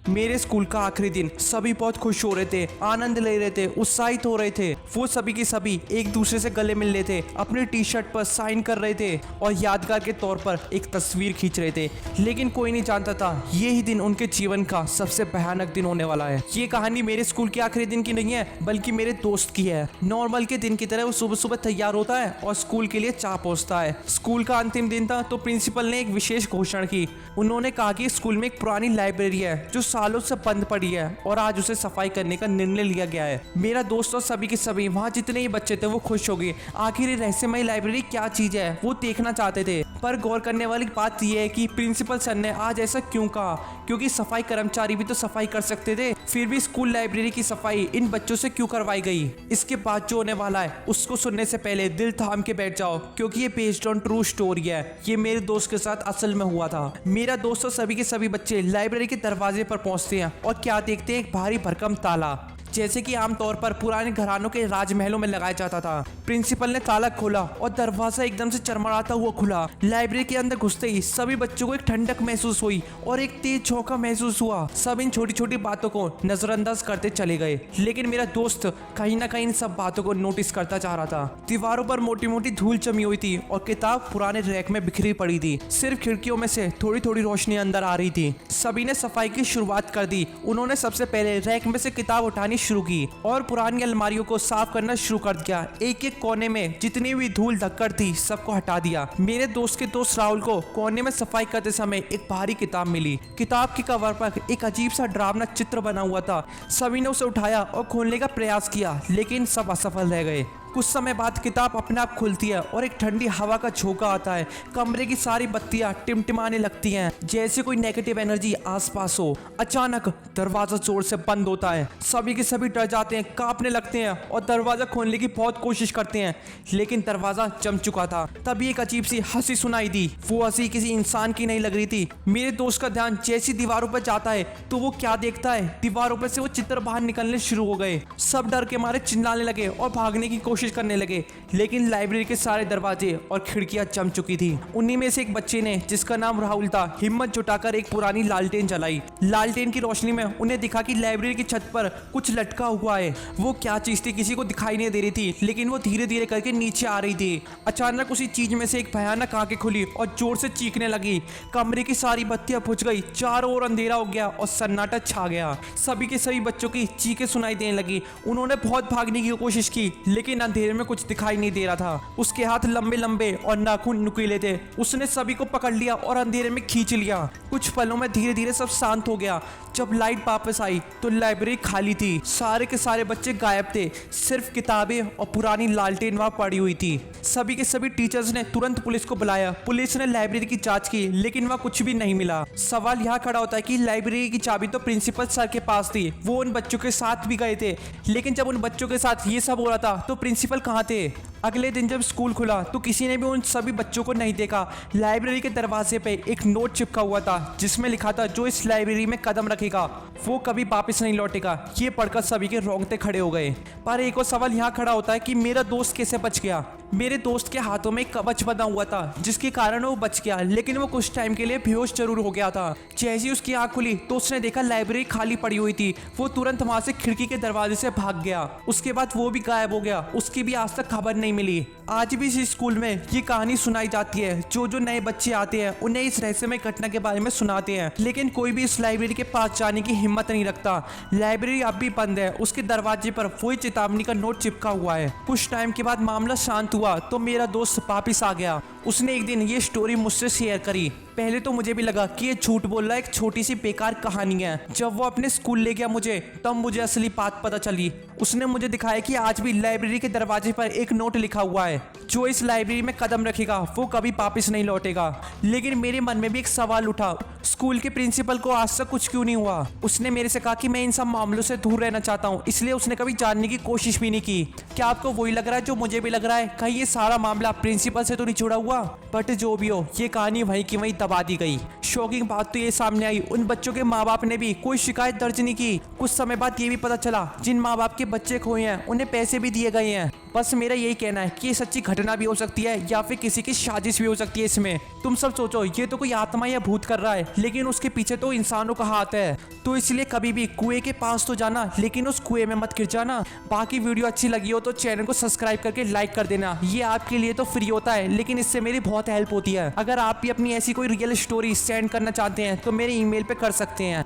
मेरे स्कूल का आखिरी दिन, सभी बहुत खुश हो रहे थे, आनंद ले रहे थे, उत्साहित हो रहे थे। वो सभी के सभी एक दूसरे से गले मिल रहे थे, अपनी टी शर्ट पर साइन कर रहे थे और यादगार के तौर पर एक तस्वीर खींच रहे थे। लेकिन कोई नहीं जानता था ये ही दिन उनके जीवन का सबसे भयानक दिन होने वाला है। ये कहानी मेरे स्कूल के आखिरी दिन की नहीं है, बल्कि मेरे दोस्त की है। नॉर्मल के दिन की तरह वो सुबह सुबह तैयार होता है और स्कूल के लिए चाह पहुंचता है। स्कूल का अंतिम दिन था तो प्रिंसिपल ने एक विशेष घोषणा की। उन्होंने कहा कि स्कूल में एक पुरानी लाइब्रेरी है जो सालों से बंद पड़ी है और आज उसे सफाई करने का निर्णय लिया गया है। मेरा दोस्त और सभी के सभी वहाँ जितने ही बच्चे थे वो खुश हो गए। आखिर ये रहस्यमय लाइब्रेरी क्या चीज है वो देखना चाहते थे। पर गौर करने वाली बात यह है कि प्रिंसिपल सर ने आज ऐसा क्यों कहा, क्योंकि सफाई कर्मचारी भी तो सफाई कर सकते थे। फिर भी स्कूल लाइब्रेरी की सफाई इन बच्चों से क्यों करवाई गई? इसके बाद जो होने वाला है उसको सुनने से पहले दिल थाम के बैठ जाओ, क्योंकि ये बेस्ड ऑन ट्रू स्टोरी है। ये मेरे दोस्त के साथ असल में हुआ था। मेरा दोस्त और सभी के सभी बच्चे लाइब्रेरी के दरवाजे पर पहुंचते हैं और क्या देखते हैं, एक भारी भरकम ताला, जैसे कि आमतौर पर पुराने घरानों के राजमहलों में लगाया जाता था। प्रिंसिपल ने ताला खोला और दरवाजा एकदम से चरमराता हुआ खुला। लाइब्रेरी के अंदर घुसते ही सभी बच्चों को एक ठंडक महसूस हुई और एक तेज झोंका महसूस हुआ। सब इन छोटी छोटी बातों को नजरअंदाज करते चले गए, लेकिन मेरा दोस्त कहीं ना कहीं इन सब बातों को नोटिस करता जा रहा था। दीवारों पर मोटी मोटी धूल जमी हुई थी और किताब पुराने रैक में बिखरी पड़ी थी। सिर्फ खिड़कियों में से थोड़ी थोड़ी रोशनी अंदर आ रही थी। सभी ने सफाई की शुरुआत कर दी। उन्होंने सबसे पहले रैक में से किताब उठानी शुरू की और पुरानी अलमारियों को साफ करना शुरू कर दिया। एक एक कोने में जितनी भी धूल धक्कड़ थी सबको हटा दिया। मेरे दोस्त के दोस्त राहुल को कोने में सफाई करते समय एक भारी किताब मिली। किताब के कवर पर एक अजीब सा डरावना चित्र बना हुआ था। सभी ने उसे उठाया और खोलने का प्रयास किया, लेकिन सब असफल रह गए। कुछ समय बाद किताब अपने आप खुलती है और एक ठंडी हवा का झोंका आता है। कमरे की सारी बत्तियां टिमटिमाने लगती हैं, जैसे कोई नेगेटिव एनर्जी आसपास हो। अचानक दरवाजा जोर से बंद होता है। सभी के सभी डर जाते हैं, कांपने लगते हैं और दरवाजा खोलने की बहुत कोशिश करते हैं, लेकिन दरवाजा जम चुका था। तभी एक अजीब सी हंसी सुनाई दी। वो हंसी किसी इंसान की नहीं लग रही थी। मेरे दोस्त का ध्यान जैसी दीवारों पर जाता है तो वो क्या देखता है, दीवारों पर से वो चित्र बाहर निकलने शुरू हो गए। सब डर के मारे चिल्लाने लगे और भागने की कोशिश करने लगे, लेकिन लाइब्रेरी के सारे दरवाजे और खिड़कियां जम चुकी थी। उन्हीं में से एक बच्चे ने, जिसका नाम राहुल था, हिम्मत जुटाकर एक पुरानी लालटेन जलाई। लालटेन की रोशनी में उन्हें दिखा कि लाइब्रेरी की छत पर कुछ लटका हुआ है। वो क्या चीज थी किसी को दिखाई नहीं दे रही थी, लेकिन वो धीरे धीरे करके नीचे आ रही थी। अचानक उसी चीज में से एक भयानक आंखें खुली और जोर से चीखने लगी। कमरे की सारी बत्तियां बुझ गई, चारों ओर अंधेरा हो गया और सन्नाटा छा गया। सभी के सभी बच्चों की चीखें सुनाई देने लगी। उन्होंने बहुत भागने की कोशिश की, लेकिन अंधेरे में कुछ दिखाई नहीं दे रहा था। उसके हाथ लंबे लंबे और नाखून नुकीले थे। उसने सभी को पकड़ लिया और अंधेरे में खींच लिया। कुछ पलों में धीरे धीरे सब शांत हो गया। जब लाइट वापस आई तो लाइब्रेरी खाली थी। सारे के सारे बच्चे गायब थे, सिर्फ किताबें और पुरानी लालटेन वहां पड़ी हुई थी। सभी के सभी टीचर्स ने तुरंत पुलिस को बुलाया। पुलिस ने लाइब्रेरी की जांच की, लेकिन वहां कुछ भी नहीं मिला। सवाल यहाँ खड़ा होता है कि लाइब्रेरी की चाबी तो प्रिंसिपल सर के पास थी। वो उन बच्चों के साथ भी गए थे, लेकिन जब उन बच्चों के साथ ये सब हो रहा था तो प्रिंसिपल कहाँ थे? अगले दिन जब स्कूल खुला तो किसी ने भी उन सभी बच्चों को नहीं देखा। लाइब्रेरी के दरवाजे पे एक नोट चिपका हुआ था, जिसमें लिखा था, जो इस लाइब्रेरी में कदम रखेगा वो कभी वापस नहीं लौटेगा। ये पढ़कर सभी के रोंगटे खड़े हो गए। पर एक और सवाल यहाँ खड़ा होता है कि मेरा दोस्त कैसे बच गया? मेरे दोस्त के हाथों में कवच बना हुआ था, जिसके कारण वो बच गया, लेकिन वो कुछ टाइम के लिए बेहोश जरूर हो गया था। जैसे ही उसकी आंख खुली तो उसने देखा लाइब्रेरी खाली पड़ी हुई थी। वो तुरंत वहां से खिड़की के दरवाजे से भाग गया। उसके बाद वो भी गायब हो गया। उसकी भी आज तक खबर नहीं मिली। आज भी इस स्कूल में ये कहानी सुनाई जाती है। जो जो नए बच्चे आते हैं उन्हें इस रहस्यमय घटना के बारे में सुनाते हैं, लेकिन कोई भी इस लाइब्रेरी के पास जाने की हिम्मत नहीं रखता। लाइब्रेरी अब भी बंद है। उसके दरवाजे पर वही चेतावनी का नोट चिपका हुआ है। कुछ टाइम के बाद मामला शांत हुआ तो मेरा दोस्त वापिस आ गया। उसने एक दिन ये स्टोरी मुझसे शेयर करी। पहले तो मुझे भी लगा कि ये झूठ बोल रहा है, एक छोटी सी बेकार कहानी है। जब वो अपने स्कूल ले गया मुझे, तब मुझे असली बात पता चली। उसने मुझे दिखाया कि आज भी लाइब्रेरी के दरवाजे पर एक नोट लिखा हुआ है, जो इस लाइब्रेरी में कदम रखेगा वो कभी वापस नहीं लौटेगा। लेकिन मेरे मन में भी एक सवाल उठा, स्कूल के प्रिंसिपल को आज तक कुछ क्यों नहीं हुआ? उसने मेरे से कहा कि मैं इन सब मामलों से दूर रहना चाहता हूँ, इसलिए उसने कभी जानने की कोशिश भी नहीं की। क्या आपको वही लग रहा है जो मुझे भी लग रहा है? कहीं ये सारा मामला प्रिंसिपल से तो नहीं जुड़ा हुआ? बट जो भी हो, ये कहानी वहीं की वहीं दबा दी गई। शॉकिंग बात तो ये सामने आई, उन बच्चों के माँ बाप ने भी कोई शिकायत दर्ज नहीं की। कुछ समय बाद ये भी पता चला, जिन माँ बाप के बच्चे खोए हैं उन्हें पैसे भी दिए गए हैं। हैं। बस मेरा यही कहना है कि ये सच्ची घटना भी हो सकती है या फिर किसी की साजिश भी हो सकती है इसमें। तुम सब सोचो, ये तो कोई आत्मा या भूत कर रहा है, लेकिन उसके पीछे तो इंसानों का हाथ है। तो इसलिए कभी भी कुएं के पास तो जाना, लेकिन उस कुएं में मत गिर जाना। बाकी वीडियो अच्छी लगी हो तो चैनल को सब्सक्राइब करके लाइक कर देना। ये आपके लिए तो फ्री होता है, लेकिन इससे मेरी बहुत हेल्प होती है। अगर आप भी अपनी ऐसी कोई रियल स्टोरी सेंड करना चाहते हैं तो मेरे ईमेल पे कर सकते हैं।